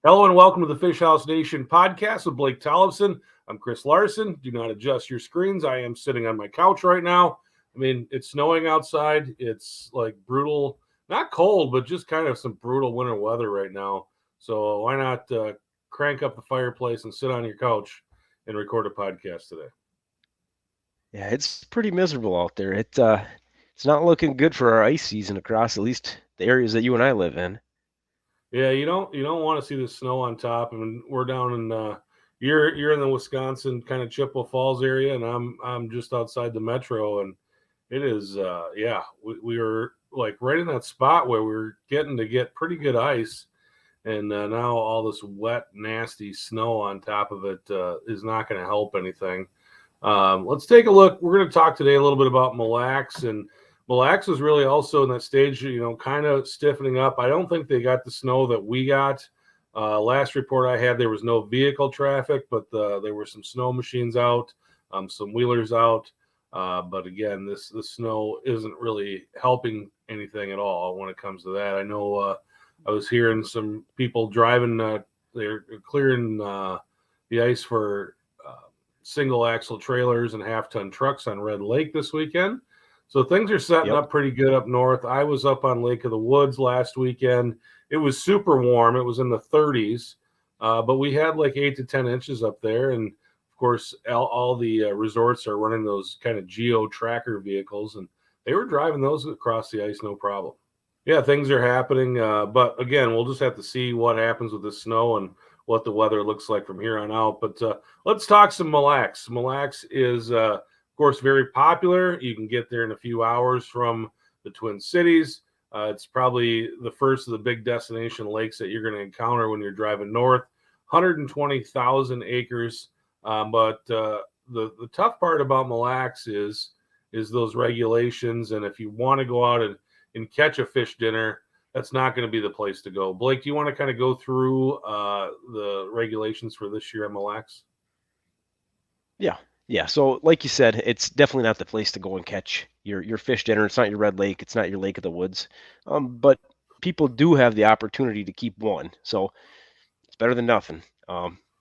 Hello and welcome to the Fish House Nation podcast with Blake Tollefson. I'm Chris Larson. Do not adjust your screens. I am sitting on my couch right now. I mean, it's snowing outside. It's like brutal, not cold, but just kind of some brutal winter weather right now. So why not crank up the fireplace and sit on your couch and record a podcast today? Yeah, it's pretty miserable out there. It's not looking good for our ice season across at least the areas that you and I live in. Yeah, you don't want to see the snow on top. I mean, we're down in you're in the Wisconsin kind of Chippewa Falls area, and I'm just outside the metro, and it is yeah, we were like right in that spot where we are getting to get pretty good ice, and now all this wet, nasty snow on top of it is not going to help anything. Let's take a look. We're going to talk today a little bit about Mille Lacs, and Mille Lacs is really also in that stage, kind of stiffening up. I don't think they got the snow that we got. Last report I had, there was no vehicle traffic, but there were some snow machines out, some wheelers out. But again, this snow isn't really helping anything at all when it comes to that. I know I was hearing some people driving, they're clearing the ice for single axle trailers and half ton trucks on Red Lake this weekend. So things are setting Yep. up pretty good up north. I was up on Lake of the Woods last weekend. It was super warm. It was in the 30s, but we had like 8 to 10 inches up there. And of course, all the resorts are running those kind of geo tracker vehicles, and they were driving those across the ice no problem. Yeah, things are happening. But again, we'll just have to see what happens with the snow and what the weather looks like from here on out. But let's talk some Mille Lacs. Mille Lacs is, of course, very popular. You can get there in a few hours from the Twin Cities. It's probably the first of the big destination lakes that you're going to encounter when you're driving north. 120,000 acres. But the tough part about Mille Lacs is those regulations. And if you want to go out and catch a fish dinner, that's not going to be the place to go. Blake, do you want to kind of go through the regulations for this year at Mille Lacs? Yeah. Yeah. So like you said, it's definitely not the place to go and catch your fish dinner. It's not your Red Lake. It's not your Lake of the Woods. But people do have the opportunity to keep one. So it's better than nothing.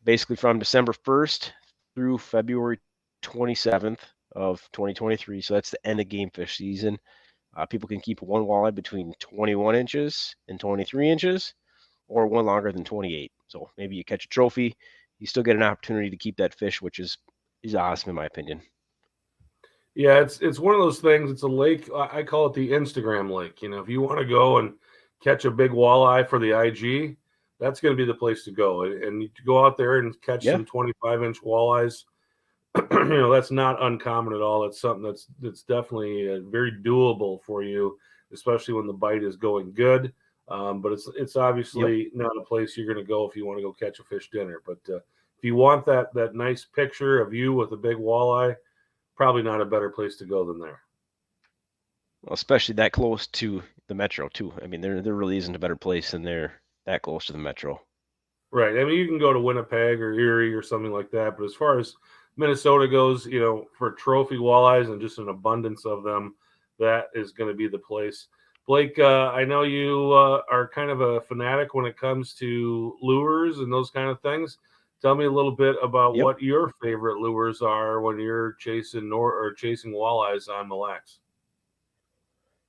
Basically from December 1st through February 27th of 2023. So that's the end of game fish season. People can keep one walleye between 21 inches and 23 inches, or one longer than 28. So maybe you catch a trophy, you still get an opportunity to keep that fish, which is awesome in my opinion. Yeah, it's one of those things. It's a lake. I call it the Instagram lake. If you want to go and catch a big walleye for the IG, that's going to be the place to go. And you go out there and catch Yeah. some 25-inch walleyes. That's not uncommon at all. It's something that's definitely very doable for you, especially when the bite is going good. But it's Yep. obviously not a place you're going to go if you want to go catch a fish dinner. But if you want that nice picture of you with a big walleye, probably not a better place to go than there. Well, especially that close to the metro too. I mean, there really isn't a better place than there that close to the metro. Right. I mean, you can go to Winnipeg or Erie or something like that, but as far as Minnesota goes, for trophy walleyes and just an abundance of them, that is going to be the place. Blake, I know you are kind of a fanatic when it comes to lures and those kind of things. Tell me a little bit about Yep. what your favorite lures are when you're chasing walleyes on Mille Lacs.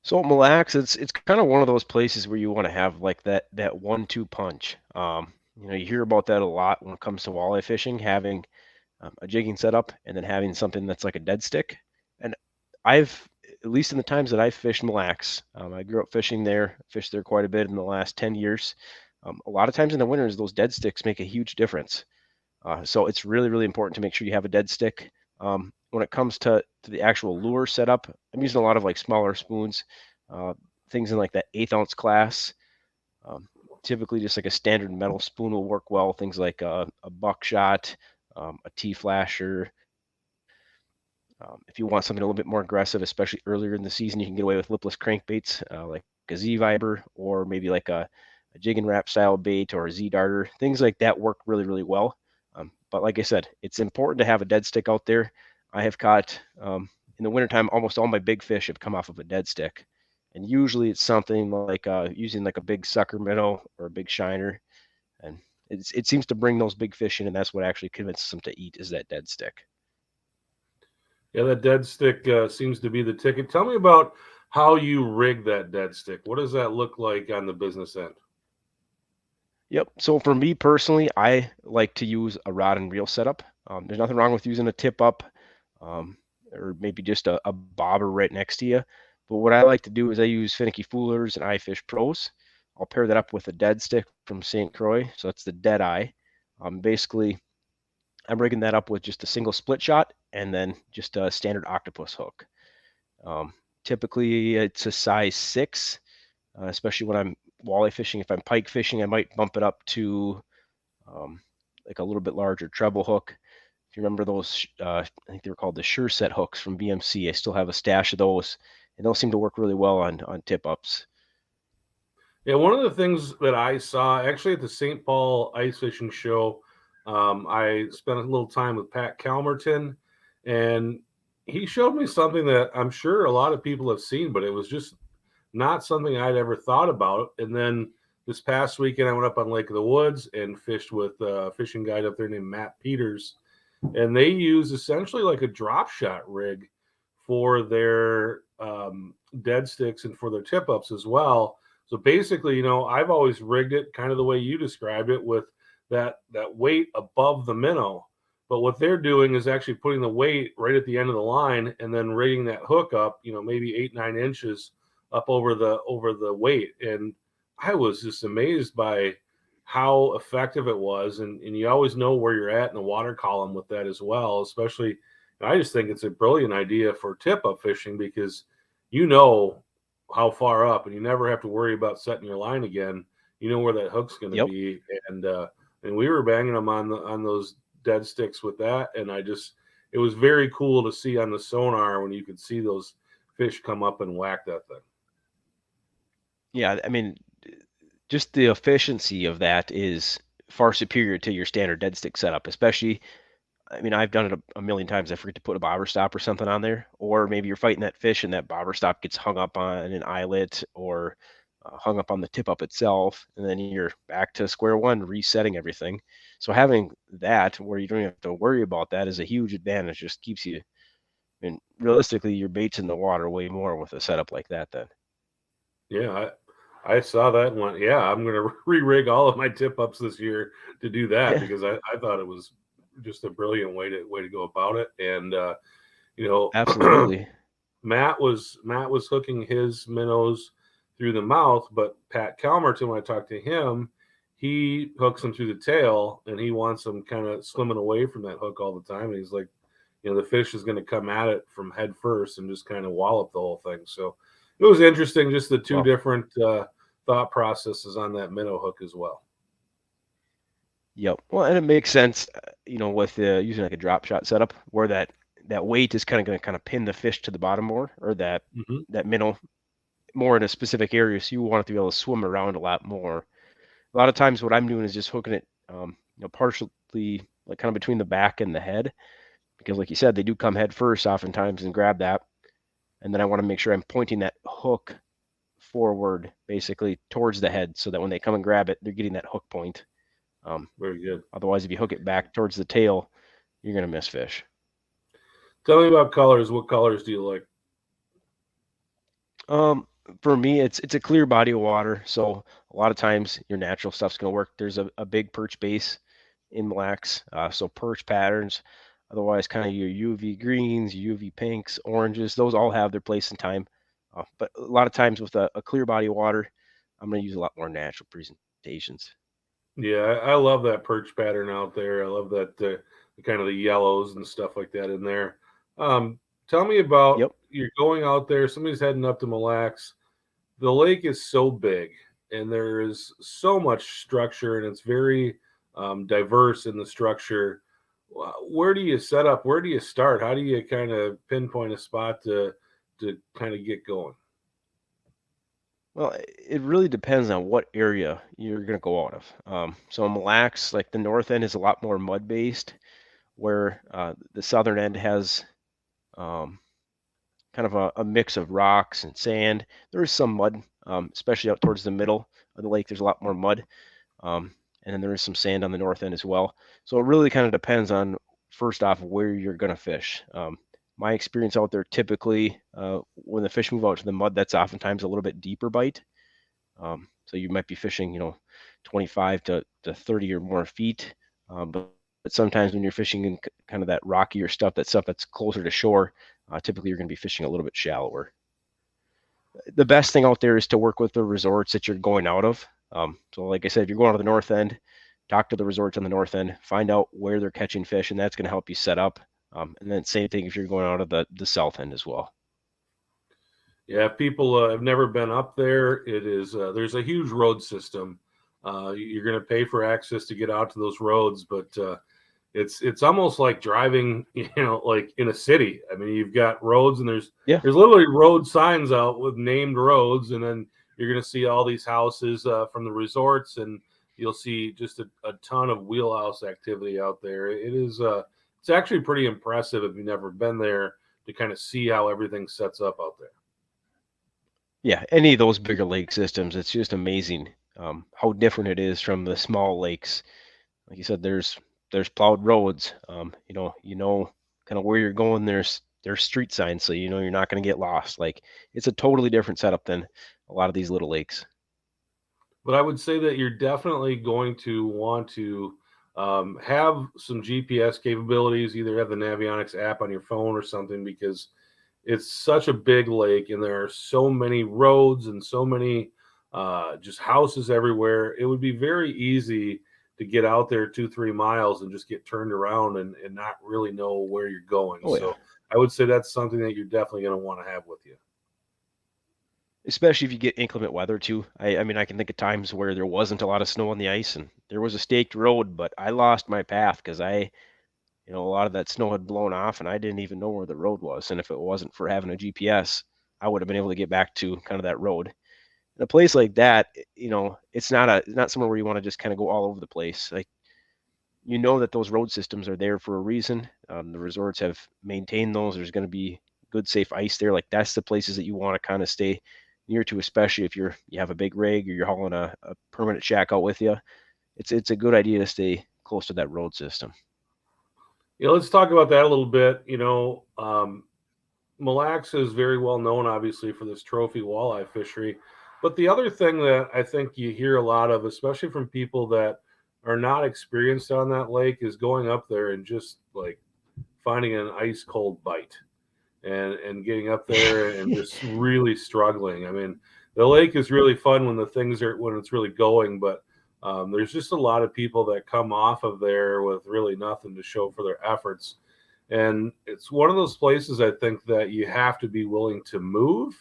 So Mille Lacs, it's kind of one of those places where you want to have like that 1-2 punch. You hear about that a lot when it comes to walleye fishing, having a jigging setup and then having something that's like a dead stick. And I've, at least in the times that I've fished Mille Lacs, I grew up fishing there, fished there quite a bit in the last 10 years. A lot of times in the winters, those dead sticks make a huge difference. So it's really, really important to make sure you have a dead stick. When it comes to the actual lure setup, I'm using a lot of like smaller spoons, uh, things in like that 1/8 ounce class. Um, Typically, just like a standard metal spoon will work well. Things like a buckshot, a T flasher. If you want something a little bit more aggressive, especially earlier in the season, you can get away with lipless crankbaits like a Z Viber or maybe like a jig and wrap style bait or a Z darter. Things like that work really, really well. But like I said, it's important to have a dead stick out there. I have caught in the wintertime, almost all my big fish have come off of a dead stick. And usually it's something like using like a big sucker minnow or a big shiner. And it seems to bring those big fish in, and that's what actually convinces them to eat is that dead stick. Yeah, that dead stick seems to be the ticket. Tell me about how you rig that dead stick. What does that look like on the business end? Yep. So for me personally, I like to use a rod and reel setup. There's nothing wrong with using a tip up, um, or maybe just a bobber right next to you. But what I like to do is I use Finicky Foolers and iFish Pros. I'll pair that up with a dead stick from St. Croix. So that's the dead eye. Basically, I'm rigging that up with just a single split shot and then just a standard octopus hook. Um, Typically, it's a size 6, especially when I'm walleye fishing. If I'm pike fishing, I might bump it up to um, like a little bit larger treble hook. If you remember those, I think they were called the Sure Set hooks from BMC. I still have a stash of those, and those seem to work really well on tip ups. Yeah, one of the things that I saw actually at the St. Paul Ice Fishing Show, I spent a little time with Pat Calmerton, and he showed me something that I'm sure a lot of people have seen, but it was just not something I'd ever thought about. And then this past weekend, I went up on Lake of the Woods and fished with a fishing guide up there named Matt Peters, and they use essentially like a drop shot rig for their dead sticks and for their tip ups as well. So basically, I've always rigged it kind of the way you described it with that weight above the minnow. But what they're doing is actually putting the weight right at the end of the line and then rigging that hook up, maybe 8, 9 inches up over the weight. And I was just amazed by how effective it was. And you always know where you're at in the water column with that as well, especially. I just think it's a brilliant idea for tip up fishing because you know how far up and you never have to worry about setting your line again. You know where that hook's going to Yep. be. And we were banging them on those dead sticks with that. And it was very cool to see on the sonar when you could see those fish come up and whack that thing. Yeah. I mean, just the efficiency of that is far superior to your standard dead stick setup, especially. I mean, I've done it a million times. I forget to put a bobber stop or something on there, or maybe you're fighting that fish and that bobber stop gets hung up on an eyelet or hung up on the tip up itself, and then you're back to square one, resetting everything. So having that where you don't have to worry about that is a huge advantage. Just keeps you. I mean, realistically, your bait's in the water way more with a setup like that. Then. Yeah, I saw that and went, yeah, I'm going to re-rig all of my tip ups this year to do that Yeah, because I thought it was just a brilliant way to go about it. And you know, absolutely. Matt was hooking his minnows through the mouth, but Pat Calmerton, when I talked to him, he hooks them through the tail and he wants them kind of swimming away from that hook all the time. And he's like, the fish is going to come at it from head first and just kind of wallop the whole thing. So it was interesting, just the two Well, different thought processes on that minnow hook as well. yep. Well, and it makes sense, with using like a drop shot setup where that weight is kind of going to kind of pin the fish to the bottom more, or that Hmm. that minnow more in a specific area, so you want it to be able to swim around a lot more. A lot of times, what I'm doing is just hooking it, partially like kind of between the back and the head, because like you said, they do come head first oftentimes and grab that, and then I want to make sure I'm pointing that hook forward, basically towards the head, so that when they come and grab it, they're getting that hook point. Um, Very good. Otherwise, if you hook it back towards the tail, you're gonna miss fish. Tell me about colors. What colors do you like? Um, for me, it's a clear body of water, so a lot of times your natural stuff's gonna work. There's a big perch base in Mille Lacs, so perch patterns. Otherwise, kind of your UV greens, UV pinks, oranges, those all have their place and time. But a lot of times with a clear body of water, I'm gonna use a lot more natural presentations. Yeah, I love that perch pattern out there. I love that kind of the yellows and stuff like that in there. Um, Tell me about Yep. you're going out there. Somebody's heading up to Mille Lacs. The lake is so big, and there is so much structure, and it's very diverse in the structure. Where do you set up? Where do you start? How do you kind of pinpoint a spot to kind of get going? Well, it really depends on what area you're gonna go out of. So in Mille Lacs, like the north end is a lot more mud based, where the southern end has um, kind of a mix of rocks and sand. There is some mud, especially out towards the middle of the lake. There's a lot more mud. Um, and then there is some sand on the north end as well. So it really kind of depends on, first off, where you're going to fish. My experience out there, typically, when the fish move out to the mud, that's oftentimes a little bit deeper bite. So you might be fishing, 25 to 30 or more feet. But sometimes when you're fishing in kind of that rockier stuff, that stuff that's closer to shore, typically you're going to be fishing a little bit shallower. The best thing out there is to work with the resorts that you're going out of. So like I said, if you're going to the north end, talk to the resorts on the north end, find out where they're catching fish, and that's going to help you set up. And then same thing if you're going out of the south end as well. Yeah, if people have never been up there, it is there's a huge road system. You're going to pay for access to get out to those roads, but it's almost like driving, like in a city. I mean, you've got roads, and Yeah. there's literally road signs out with named roads, and then you're going to see all these houses from the resorts, and you'll see just a ton of wheelhouse activity out there. It is it's actually pretty impressive if you've never been there to kind of see how everything sets up out there. Yeah, any of those bigger lake systems, it's just amazing how different it is from the small lakes. Like you said, there's plowed roads. You know kind of where you're going. There's street signs, so you know you're not going to get lost. Like it's a totally different setup than a lot of these little lakes. But I would say that you're definitely going to want to have some GPS capabilities. Either have the Navionics app on your phone or something, because it's such a big lake, and there are so many roads and so many just houses everywhere. It would be very easy to get out there 2-3 miles and just get turned around and not really know where you're going. Oh yeah, So I would say that's something that you're definitely going to want to have with you. especially if you get inclement weather too. I mean, I can think of times where there wasn't a lot of snow on the ice and there was a staked road, but I lost my path because a lot of that snow had blown off and I didn't even know where the road was. And if it wasn't for having a GPS, I would have been able to get back to kind of that road. In a place like that, it's not somewhere where you want to just kind of go all over the place. Like you know that those road systems are there for a reason. The resorts have maintained those. There's going to be good, safe ice there. Like that's the places that you want to kind of stay near to, especially if you have a big rig or you're hauling a permanent shack out with you. It's a good idea to stay close to that road system. Let's talk about that a little bit. Mille Lacs is very well known, obviously, for this trophy walleye fishery. But the other thing that I think you hear a lot of, especially from people that are not experienced on that lake, is going up there and just like finding an ice cold bite and getting up there and just really struggling. I mean, the lake is really fun when it's really going, but there's just a lot of people that come off of there with really nothing to show for their efforts. And it's one of those places I think that you have to be willing to move,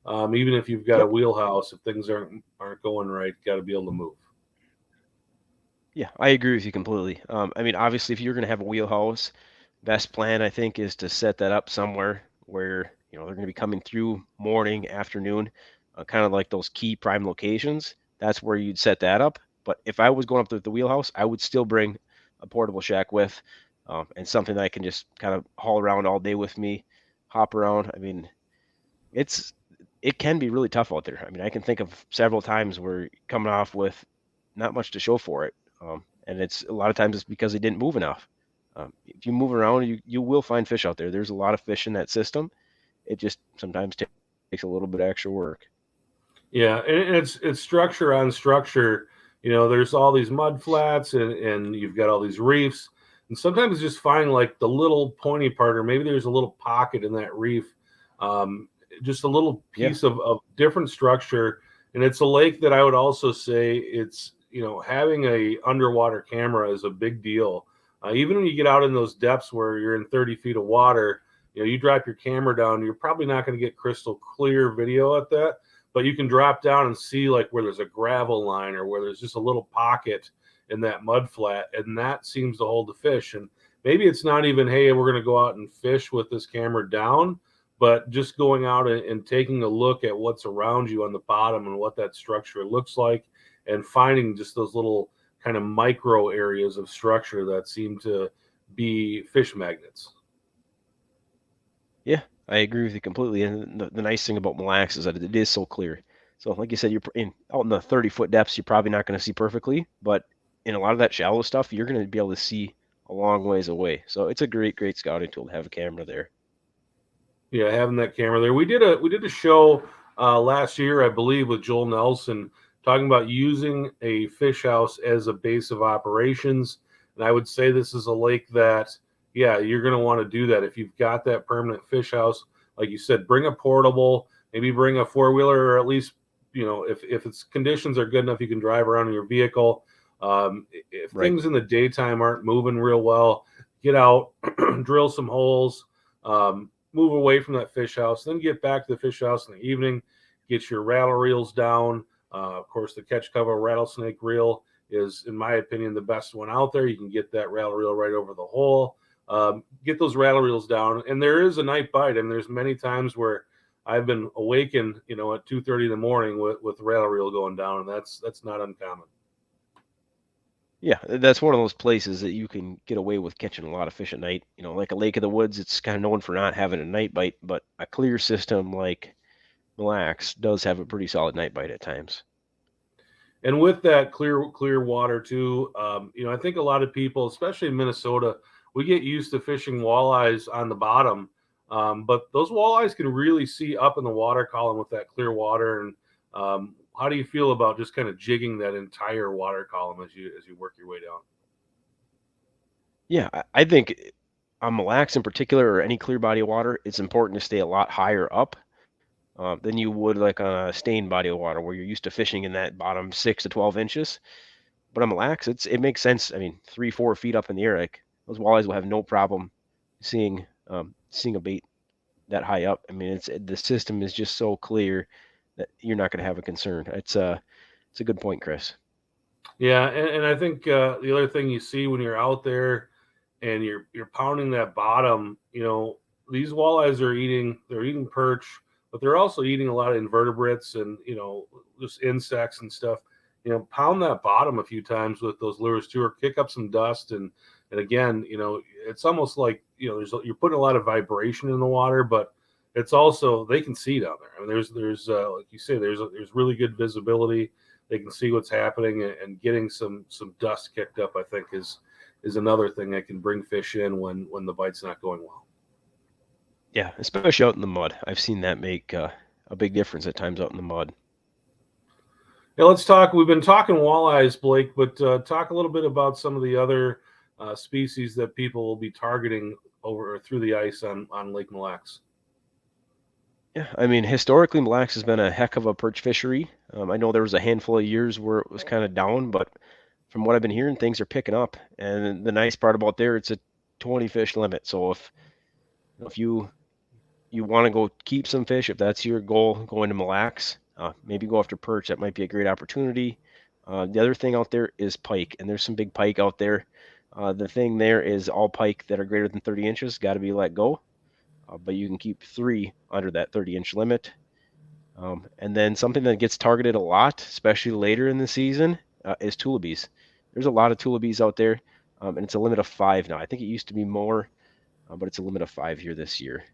even if you've got a Yep. wheelhouse. If things aren't going right, you got to be able to move. Yeah, I agree with you completely. I mean, obviously, if you're going to have a wheelhouse, best plan I think is to set that up somewhere where they're going to be coming through morning, afternoon, kind of like those key prime locations. That's where you'd set that up. But if I was going up to the wheelhouse, I would still bring a portable shack with, and something that I can just kind of haul around all day with me, hop around. I mean, it's it can be really tough out there. I mean, I can think of several times where coming off with not much to show for it, and it's a lot of times it's because they didn't move enough. If you move around, you will find fish out there. There's a lot of fish in that system. It just sometimes takes a little bit of extra work. Yeah, and it's structure on structure. There's all these mud flats, and you've got all these reefs, and sometimes just find like the little pointy part, or maybe there's a little pocket in that reef, just a little Yeah, piece of different structure. And it's a lake that I would also say it's having a underwater camera is a big deal. Even when you get out in those depths where you're in 30 feet of water, you drop your camera down, you're probably not going to get crystal clear video at that, but you can drop down and see like where there's a gravel line or where there's just a little pocket in that mud flat, and that seems to hold the fish. And maybe it's not even, hey, we're going to go out and fish with this camera down, but just going out and taking a look at what's around you on the bottom and what that structure looks like, and finding just those little kind of micro areas of structure that seem to be fish magnets. yeah, I agree with you completely. And the nice thing about Mille Lacs is that it is so clear. So, like you said, you're out in the 30-foot depths. You're probably not going to see perfectly, but in a lot of that shallow stuff, you're going to be able to see a long ways away. So it's a great scouting tool to have a camera there. Yeah, having that camera there. We did a show last year, I believe, with Joel Nelson talking about using a fish house as a base of operations. And I would say this is a lake that, yeah, you're going to want to do that if you've got that permanent fish house. Like you said, bring a portable, maybe bring a four-wheeler, or at least, if its conditions are good enough, you can drive around in your vehicle. If Right. things in the daytime aren't moving real well, get out, drill some holes. Move away from that fish house, then get back to the fish house in the evening, get your rattle reels down. Of course, the catch cover rattlesnake reel is, in my opinion, the best one out there. You can get that rattle reel right over the hole. Get those rattle reels down, and there is a night bite. And there's many times where I've been awakened, at 2:30 in the morning with the rattle reel going down, and that's not uncommon. Yeah, that's one of those places that you can get away with catching a lot of fish at night. Like a lake of the woods, it's kind of known for not having a night bite, but a clear system like Mille Lacs does have a pretty solid night bite at times. And with that clear water too, I think a lot of people, especially in Minnesota, we get used to fishing walleyes on the bottom, but those walleyes can really see up in the water column with that clear water. And how do you feel about just kind of jigging that entire water column as you work your way down? Yeah, I think on Mille Lacs in particular, or any clear body of water, it's important to stay a lot higher up than you would like on a stained body of water where you're used to fishing in that bottom 6 to 12 inches. But on Mille Lacs, it makes sense. I mean, 3, 4 feet up in the air, like those walleyes will have no problem seeing a bait that high up. I mean, the system is just so clear that you're not going to have a concern. It's a good point, Chris. Yeah, and I think the other thing you see when you're out there and you're pounding that bottom, these walleyes they're eating perch, but they're also eating a lot of invertebrates and just insects and stuff. Pound that bottom a few times with those lures too, or kick up some dust and again, it's almost like you're putting a lot of vibration in the water, but it's also they can see down there. I mean, there's like you say, there's really good visibility. They can see what's happening, and getting some dust kicked up, I think, is another thing that can bring fish in when the bite's not going well. Yeah, especially out in the mud. I've seen that make a big difference at times out in the mud. Yeah, let's talk. We've been talking walleyes, Blake, but talk a little bit about some of the other species that people will be targeting over or through the ice on Lake Mille Lacs. Yeah, I mean, historically, Mille Lacs has been a heck of a perch fishery. I know there was a handful of years where it was kind of down, but from what I've been hearing, things are picking up. And the nice part about there, it's a 20 fish limit. So if you want to go keep some fish, if that's your goal going to Mille Lacs, maybe go after perch. That might be a great opportunity. The other thing out there is pike, and there's some big pike out there. The thing there is all pike that are greater than 30 inches got to be let go, but you can keep 3 under that 30-inch limit. And then something that gets targeted a lot, especially later in the season, is tullabies. There's a lot of tullabies out there, and it's a limit of 5 now. I think it used to be more, but it's a limit of 5 here this year.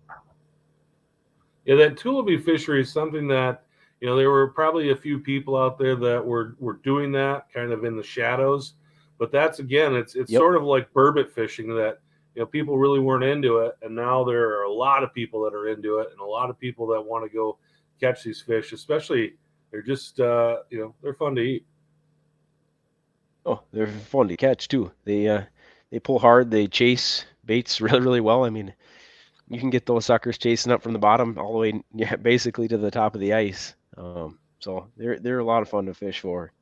Yeah, that tullabee fishery is something that there were probably a few people out there that were doing that kind of in the shadows, but that's again, it's Yep. sort of like burbot fishing that people really weren't into it, and now there are a lot of people that are into it, and a lot of people that want to go catch these fish. Especially, they're just they're fun to eat. Oh, they're fun to catch too. They pull hard. They chase baits really well. I mean, you can get those suckers chasing up from the bottom all the way, yeah, basically to the top of the ice. So they're a lot of fun to fish for.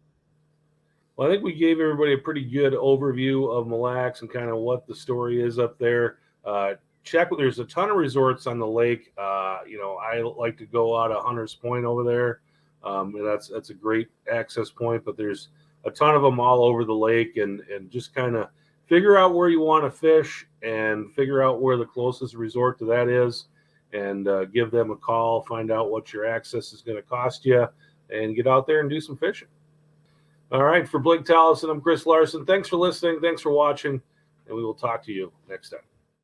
Well, I think we gave everybody a pretty good overview of Mille Lacs and kind of what the story is up there. Check. There's a ton of resorts on the lake. I like to go out of Hunters Point over there. And that's a great access point. But there's a ton of them all over the lake, and just kind of figure out where you want to fish and figure out where the closest resort to that is, and give them a call. Find out what your access is going to cost you, and get out there and do some fishing. All right, for Blake Tallison, I'm Chris Larson. Thanks for listening. Thanks for watching, and we will talk to you next time.